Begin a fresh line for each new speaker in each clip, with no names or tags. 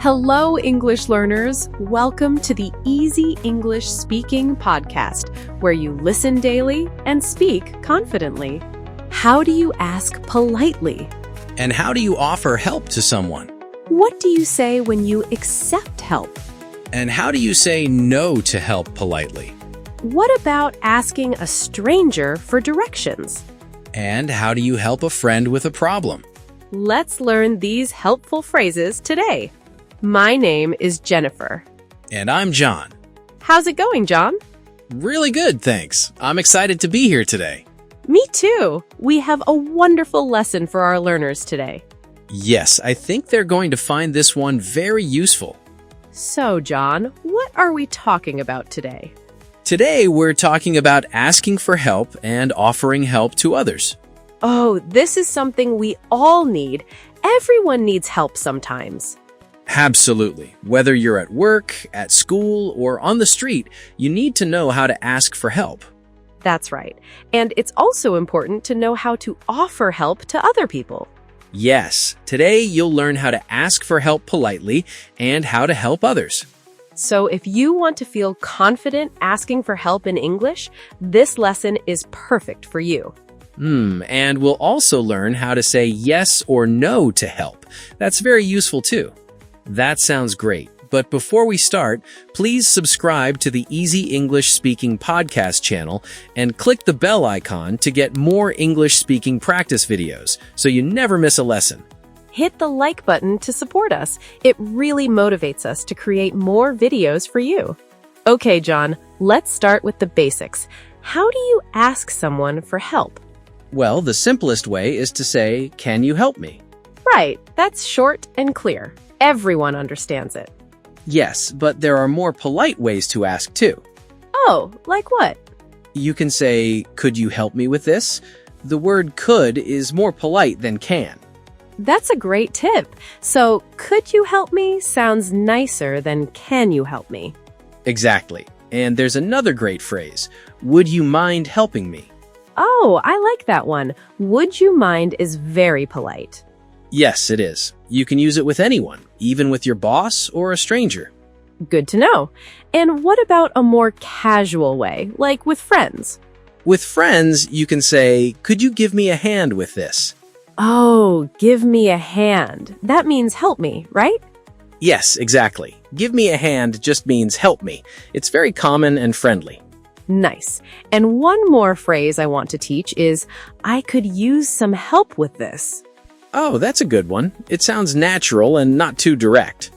Hello, English learners. Welcome to the Easy English Speaking Podcast, where you listen daily and speak confidently. How do you ask politely?
And how do you offer help to someone?
What do you say when you accept help?
And how do you say no to help politely?
What about asking a stranger for directions?
And how do you help a friend with a problem?
Let's learn these helpful phrases today. My name is Jennifer.
And I'm John.
How's it going, John?
Really good, thanks. I'm excited to be here today.
Me too. We have a wonderful lesson for our learners today.
Yes, I think they're going to find this one very useful.
So, John, what are we talking about today?
Today, we're talking about asking for help and offering help to others.
Oh, this is something we all need. Everyone needs help sometimes.
Absolutely. Whether you're at work, at school, or on the street, you need to know how to ask for help.
That's right. And it's also important to know how to offer help to other people.
Yes, today you'll learn how to ask for help politely and how to help others.
So if you want to feel confident asking for help in English, this lesson is perfect for you.
And we'll also learn how to say yes or no to help. That's very useful too. That sounds great. But before we start, please subscribe to the Easy English Speaking Podcast channel and click the bell icon to get more English speaking practice videos so you never miss a lesson.
Hit the like button to support us. It really motivates us to create more videos for you. Okay, John, let's start with the basics. How do you ask someone for help?
Well, the simplest way is to say, "Can you help me?"
Right, that's short and clear. Everyone understands it.
Yes, but there are more polite ways to ask too.
Oh, like what?
You can say, "Could you help me with this?" The word could is more polite than can.
That's a great tip. So, could you help me sounds nicer than can you help me?
Exactly. And there's another great phrase, "Would you mind helping me?"
Oh, I like that one. Would you mind is very polite.
Yes, it is. You can use it with anyone, even with your boss or a stranger.
Good to know. And what about a more casual way, like with friends?
With friends, you can say, "Could you give me a hand with this?"
Oh, give me a hand. That means help me, right?
Yes, exactly. Give me a hand just means help me. It's very common and friendly.
Nice. And one more phrase I want to teach is, I could use some help with this.
Oh, that's a good one. It sounds natural and not too direct.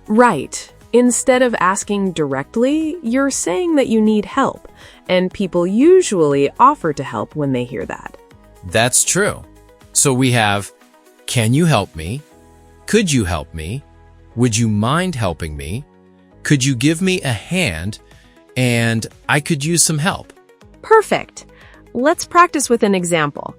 Right. Instead of asking directly, you're saying that you need help, and people usually offer to help when they hear that.
That's true. So we have, "Can you help me?" "Could you help me?" "Would you mind helping me?" "Could you give me a hand?" And "I could use some help."
Perfect. Let's practice with an example.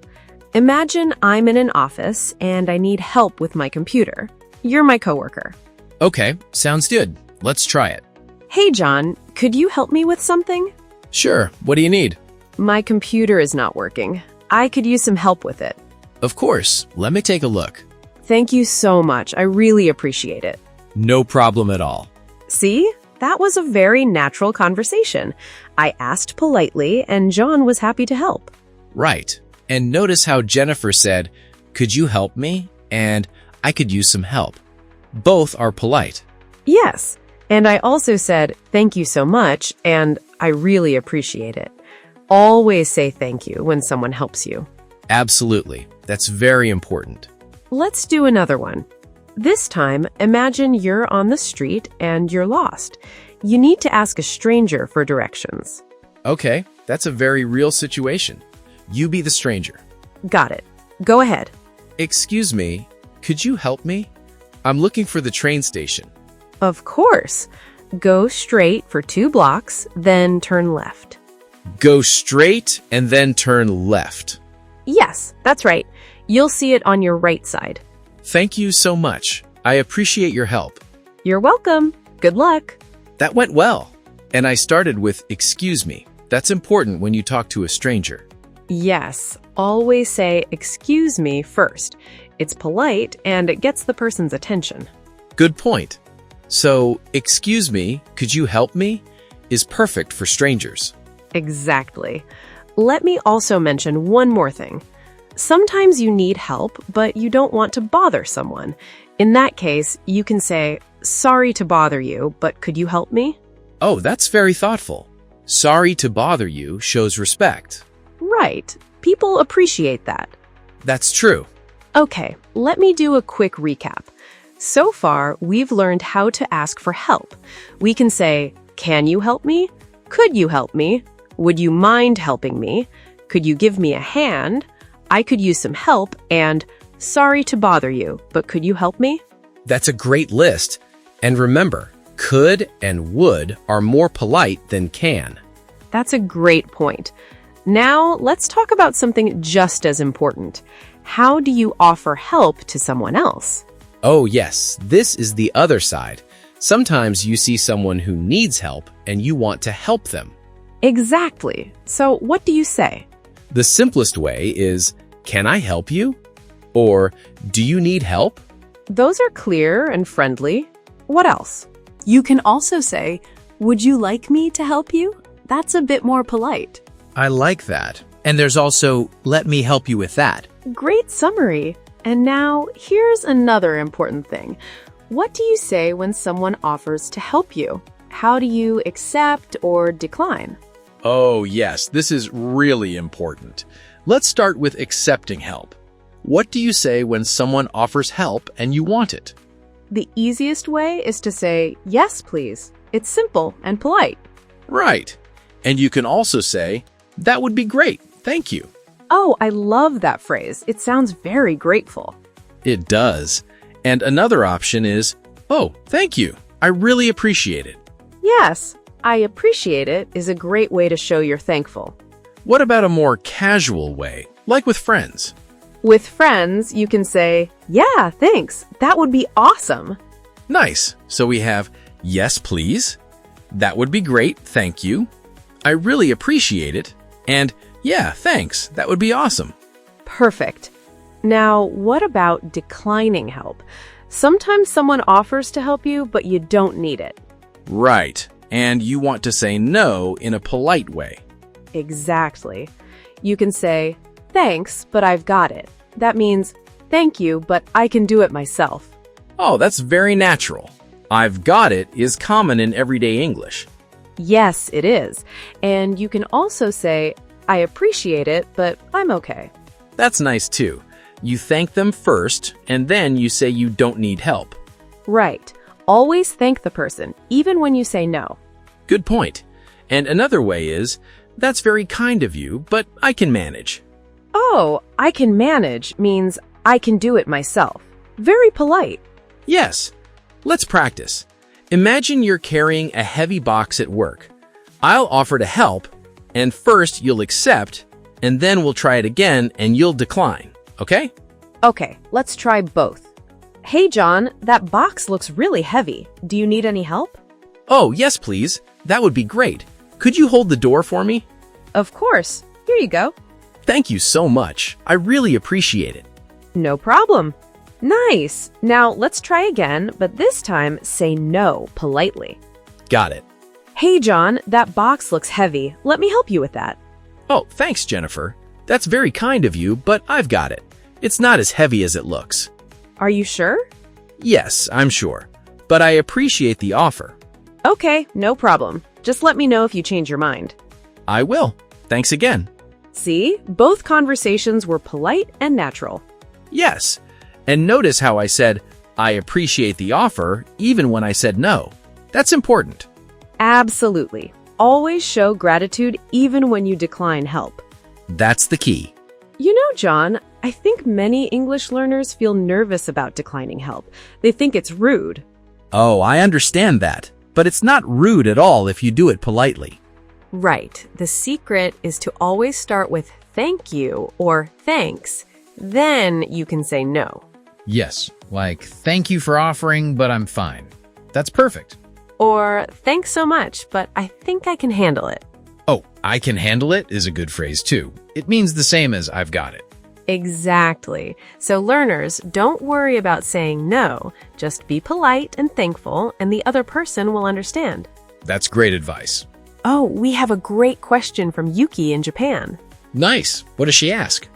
Imagine I'm in an office and I need help with my computer. You're my coworker.
Okay, sounds good. Let's try it.
Hey, John, could you help me with something?
Sure, what do you need?
My computer is not working. I could use some help with it.
Of course, let me take a look.
Thank you so much. I really appreciate it.
No problem at all.
See? That was a very natural conversation. I asked politely, and John was happy to help.
Right. And notice how Jennifer said, "Could you help me?" and "I could use some help." Both are polite.
Yes. And I also said, thank you so much, and I really appreciate it. Always say thank you when someone helps you.
Absolutely. That's very important.
Let's do another one. This time, imagine you're on the street and you're lost. You need to ask a stranger for directions.
Okay, that's a very real situation. You be the stranger.
Got it. Go ahead.
"Excuse me, could you help me? I'm looking for the train station."
Of course. Go straight for 2 blocks, then turn left.
Go straight and then turn left.
Yes, that's right. You'll see it on your right side.
Thank you so much. I appreciate your help.
You're welcome. Good luck.
That went well. And I started with "excuse me." That's important when you talk to a stranger.
Yes, always say excuse me first. It's polite and it gets the person's attention.
Good point.
So, excuse me, could you help me? Is perfect for strangers.
Exactly. Let me also mention one more thing. Sometimes you need help, but you don't want to bother someone. In that case, you can say, "Sorry to bother you, but could you help me?"
Oh, that's very thoughtful. Sorry to bother you shows respect.
Right. People appreciate that.
That's true.
Okay, let me do a quick recap. So far, we've learned how to ask for help. We can say, "Can you help me? Could you help me? Would you mind helping me? Could you give me a hand? I could use some help," and "Sorry to bother you, but could you help me?"
That's a great list. And remember, could and would are more polite than can.
That's a great point. Now, let's talk about something just as important. How do you offer help to someone else?
Oh, yes, this is the other side. Sometimes you see someone who needs help and you want to help them.
Exactly. So, what do you say?
The simplest way is, "Can I help you?" Or, "Do you need help?"
Those are clear and friendly. What else?
You can also say, "Would you like me to help you?" That's a bit more polite.
I like that. And there's also, "Let me help you with that."
Great summary. And now, here's another important thing. What do you say when someone offers to help you? How do you accept or decline?
Oh, yes, this is really important. Let's start with accepting help. What do you say when someone offers help and you want it?
The easiest way is to say, "Yes, please." It's simple and polite.
Right. And you can also say, "That would be great, thank you."
Oh, I love that phrase. It sounds very grateful.
It does. And another option is, "Oh, thank you. I really appreciate it."
Yes, "I appreciate it" is a great way to show you're thankful.
What about a more casual way, like with friends?
With friends, you can say, "Yeah, thanks. That would be awesome."
Nice. So we have, "Yes, please." "That would be great, thank you." "I really appreciate it." And, "Yeah, thanks. That would be awesome."
Perfect. Now, what about declining help? Sometimes someone offers to help you, but you don't need it.
Right. And you want to say no in a polite way.
Exactly. You can say, "Thanks, but I've got it." That means, "Thank you, but I can do it myself."
Oh, that's very natural. "I've got it" is common in everyday English.
Yes, it is. And you can also say, "I appreciate it, but I'm okay."
That's nice too. You thank them first, and then you say you don't need help.
Right. Always thank the person, even when you say no.
Good point. And another way is, "That's very kind of you, but I can manage."
Oh, "I can manage" means I can do it myself. Very polite.
Yes. Let's practice. Imagine you're carrying a heavy box at work. I'll offer to help, and first you'll accept, and then we'll try it again and you'll decline. Okay?
Okay, let's try both. "Hey, John, that box looks really heavy. Do you need any help?"
"Oh, yes, please. That would be great. Could you hold the door for me?"
"Of course. Here you go."
"Thank you so much. I really appreciate it."
"No problem." Nice. Now let's try again, but this time say no politely.
Got it.
"Hey, John, that box looks heavy. Let me help you with that."
"Oh, thanks, Jennifer. That's very kind of you, but I've got it. It's not as heavy as it looks."
Are you sure?
"Yes, I'm sure. But I appreciate the offer."
Okay, no problem. Just let me know if you change your mind.
"I will. Thanks again."
See, both conversations were polite and natural.
Yes. And notice how I said, "I appreciate the offer," even when I said no. That's important.
Absolutely. Always show gratitude even when you decline help.
That's the key.
You know, John, I think many English learners feel nervous about declining help. They think it's rude.
Oh, I understand that. But it's not rude at all if you do it politely.
Right. The secret is to always start with "thank you" or "thanks." Then you can say no.
Yes, like, "Thank you for offering, but I'm fine." That's perfect.
Or "thanks so much, but I think I can handle it."
Oh, "I can handle it" is a good phrase too. It means the same as "I've got it."
Exactly. So learners, don't worry about saying no. Just be polite and thankful, and the other person will understand.
That's great advice.
Oh, we have a great question from Yuki in Japan.
Nice. What does she ask?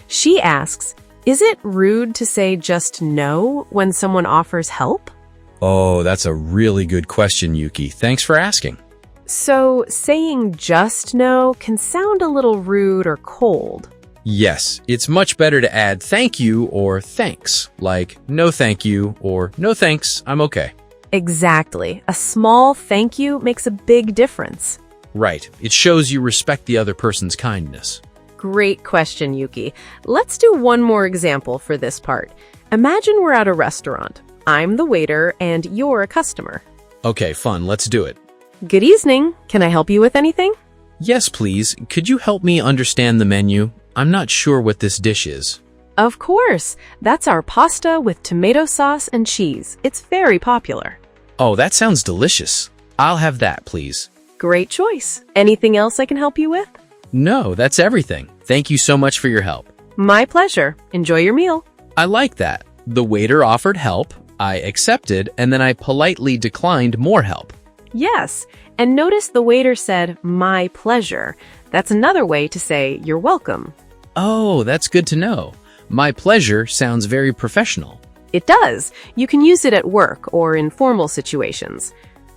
She asks, is it rude to say just no when someone offers help?
Oh, that's a really good question, Yuki. Thanks for asking.
So saying just no can sound a little rude or cold.
Yes, it's much better to add thank you or thanks, like no thank you or no thanks, I'm okay.
Exactly. A small thank you makes a big difference.
Right. It shows you respect the other person's kindness.
Great question, Yuki. Let's do one more example for this part. Imagine we're at a restaurant. I'm the waiter and you're a customer.
Okay, fun. Let's do it.
Good evening. Can I help you with anything?
Yes, please. Could you help me understand the menu? I'm not sure what this dish is.
Of course. That's our pasta with tomato sauce and cheese. It's very popular.
Oh, that sounds delicious. I'll have that, please.
Great choice. Anything else I can help you with?
No, that's everything. Thank you so much for your help.
My pleasure. Enjoy your meal.
I like that. The waiter offered help, I accepted, and then I politely declined more help.
Yes, and notice the waiter said, my pleasure. That's another way to say you're welcome.
Oh, that's good to know. My pleasure sounds very professional.
It does. You can use it at work or in formal situations.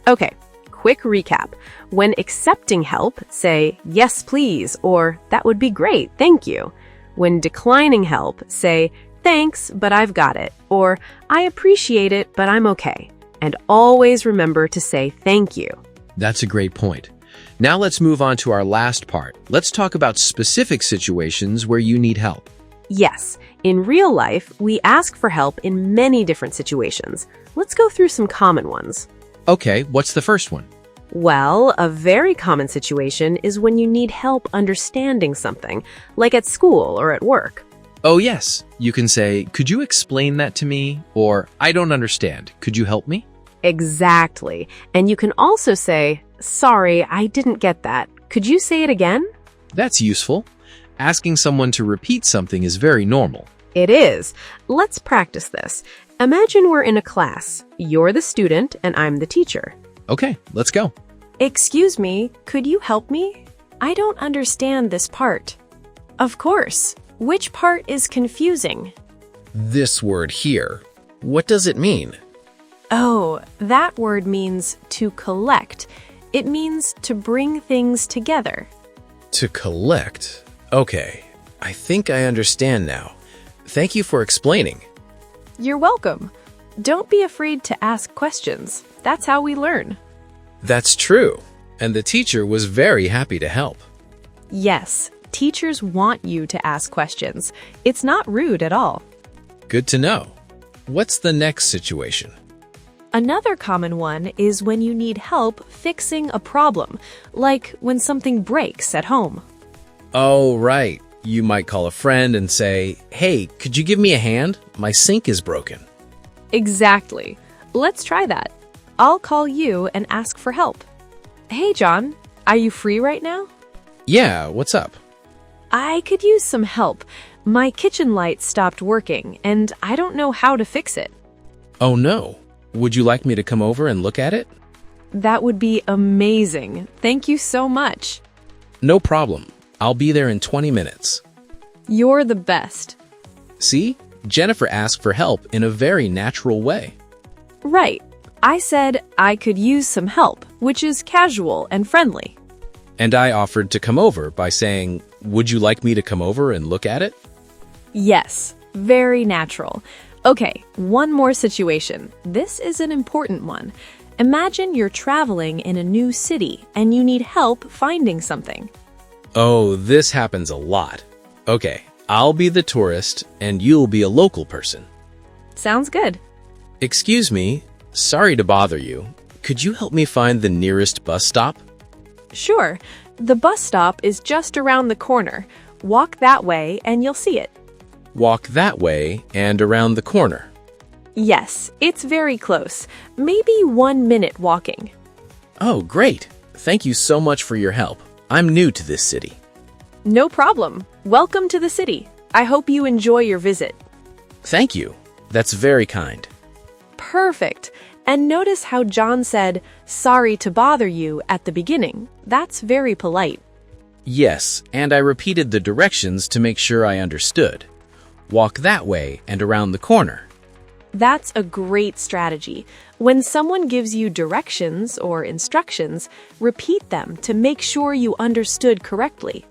Okay, quick recap. When accepting help, say, yes, please, or that would be great, thank you. When declining help, say, thanks, but I've got it, or I appreciate it, but I'm okay. And always remember to say thank you.
That's a great point. Now let's move on to our last part. Let's talk about specific situations where you need help.
Yes, in real life, we ask for help in many different situations. Let's go through some common ones.
Okay, what's the first one?
Well, a very common situation is when you need help understanding something, like at school or at work.
Oh yes, you can say, could you explain that to me? Or, I don't understand. Could you help me?
Exactly. And you can also say, sorry, I didn't get that. Could you say it again?
That's useful. Asking someone to repeat something is very normal.
It is. Let's practice this. Imagine we're in a class. You're the student and I'm the teacher.
Okay, let's go.
Excuse me, could you help me? I don't understand this part. Of course. Which part is confusing?
This word here, what does it mean?
Oh, that word means to collect. It means to bring things together.
To collect? Okay, I think I understand now. Thank you for explaining.
You're welcome. Don't be afraid to ask questions. That's how we learn.
That's true. And the teacher was very happy to help.
Yes, teachers want you to ask questions. It's not rude at all.
Good to know. What's the next situation?
Another common one is when you need help fixing a problem, like when something breaks at home.
Oh, right. You might call a friend and say, hey, could you give me a hand? My sink is broken.
Exactly. Let's try that. I'll call you and ask for help. Hey, John, are you free right now?
Yeah, what's up?
I could use some help. My kitchen light stopped working, and I don't know how to fix it.
Oh, no. Would you like me to come over and look at it?
That would be amazing. Thank you so much.
No problem. I'll be there in 20 minutes.
You're the best.
See? Jennifer asked for help in a very natural way.
Right. I said I could use some help, which is casual and friendly.
And I offered to come over by saying, would you like me to come over and look at it?
Yes, very natural. Okay, one more situation. This is an important one. Imagine you're traveling in a new city and you need help finding something.
Oh, this happens a lot. Okay, I'll be the tourist and you'll be a local person.
Sounds good.
Excuse me, sorry to bother you. Could you help me find the nearest bus stop?
Sure. The bus stop is just around the corner. Walk that way and you'll see it.
Walk that way and around the corner.
Yes, it's very close. Maybe 1 minute walking.
Oh, great. Thank you so much for your help. I'm new to this city.
No problem. Welcome to the city. I hope you enjoy your visit.
Thank you. That's very kind.
Perfect. And notice how John said, "Sorry to bother you" at the beginning. That's very polite.
Yes, and I repeated the directions to make sure I understood. Walk that way and around the corner.
That's a great strategy. When someone gives you directions or instructions, repeat them to make sure you understood correctly.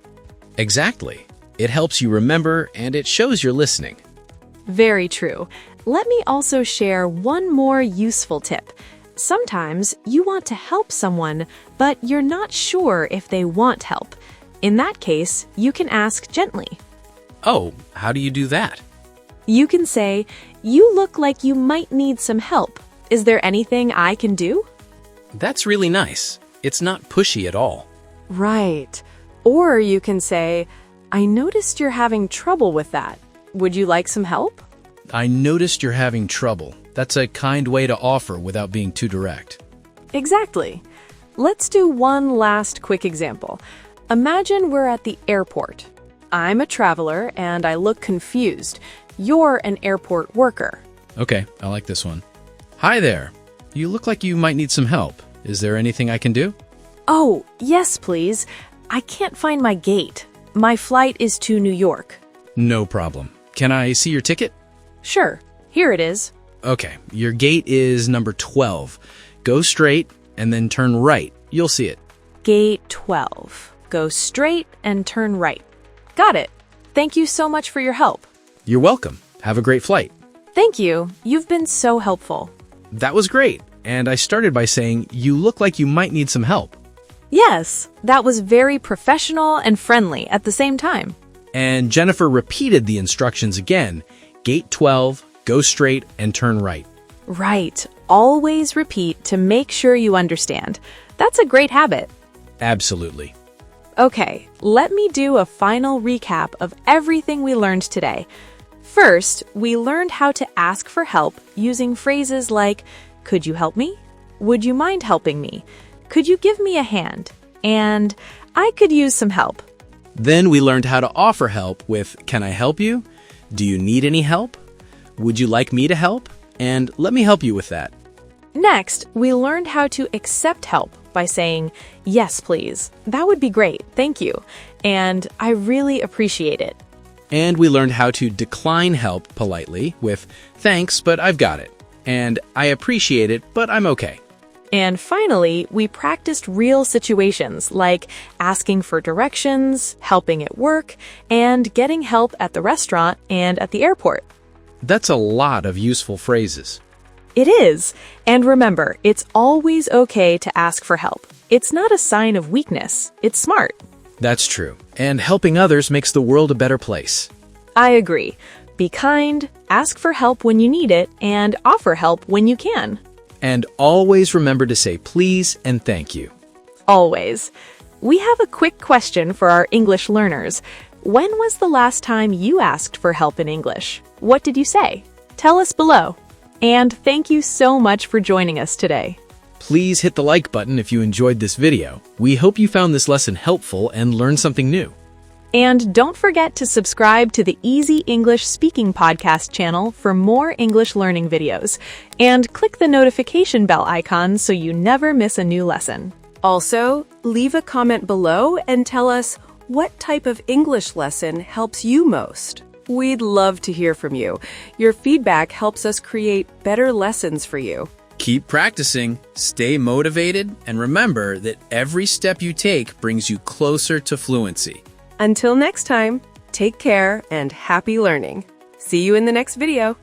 Exactly. It helps you remember and it shows you're listening.
Very true. Let me also share one more useful tip. Sometimes you want to help someone, but you're not sure if they want help. In that case, you can ask gently.
Oh, how do you do that?
You can say, "You look like you might need some help. Is there anything I can do?"
That's really nice. It's not pushy at all.
Right. Or you can say, "I noticed you're having trouble with that. Would you like some help?"
I noticed you're having trouble. That's a kind way to offer without being too direct.
Exactly. Let's do one last quick example. Imagine we're at the airport. I'm a traveler and I look confused. You're an airport worker.
Okay, I like this one. Hi there. You look like you might need some help. Is there anything I can do?
Oh, yes, please. I can't find my gate. My flight is to New York.
No problem. Can I see your ticket?
Sure, here it is.
Okay, your gate is number 12. Go straight and then turn right. You'll see it.
Gate 12. Go straight and turn right. Got it. Thank you so much for your help.
You're welcome. Have a great flight.
Thank you. You've been so helpful.
That was great. And I started by saying, you look like you might need some help.
Yes, that was very professional and friendly at the same time.
And Jennifer repeated the instructions again. Gate 12, go straight and turn right.
Right. Always repeat to make sure you understand. That's a great habit.
Absolutely.
Okay, let me do a final recap of everything we learned today. First, we learned how to ask for help using phrases like, "Could you help me?" "Would you mind helping me?" "Could you give me a hand?" and "I could use some help."
Then we learned how to offer help with, "Can I help you?" "Do you need any help?" "Would you like me to help?" and "Let me help you with that."
Next, we learned how to accept help by saying, "Yes, please. That would be great. Thank you." And "I really appreciate it."
And we learned how to decline help politely with, "Thanks, but I've got it." And "I appreciate it, but I'm okay."
And finally, we practiced real situations like asking for directions, helping at work, and getting help at the restaurant and at the airport.
That's a lot of useful phrases.
It is. And remember, it's always okay to ask for help. It's not a sign of weakness. It's smart.
That's true. And helping others makes the world a better place.
I agree. Be kind, ask for help when you need it, and offer help when you can.
And always remember to say please and thank you.
Always. We have a quick question for our English learners. When was the last time you asked for help in English? What did you say? Tell us below. And thank you so much for joining us today.
Please hit the like button if you enjoyed this video. We hope you found this lesson helpful and learned something new.
And don't forget to subscribe to the Easy English Speaking Podcast channel for more English learning videos. And click the notification bell icon so you never miss a new lesson. Also, leave a comment below and tell us what type of English lesson helps you most. We'd love to hear from you. Your feedback helps us create better lessons for you.
Keep practicing, stay motivated, and remember that every step you take brings you closer to fluency.
Until next time, take care and happy learning. See you in the next video.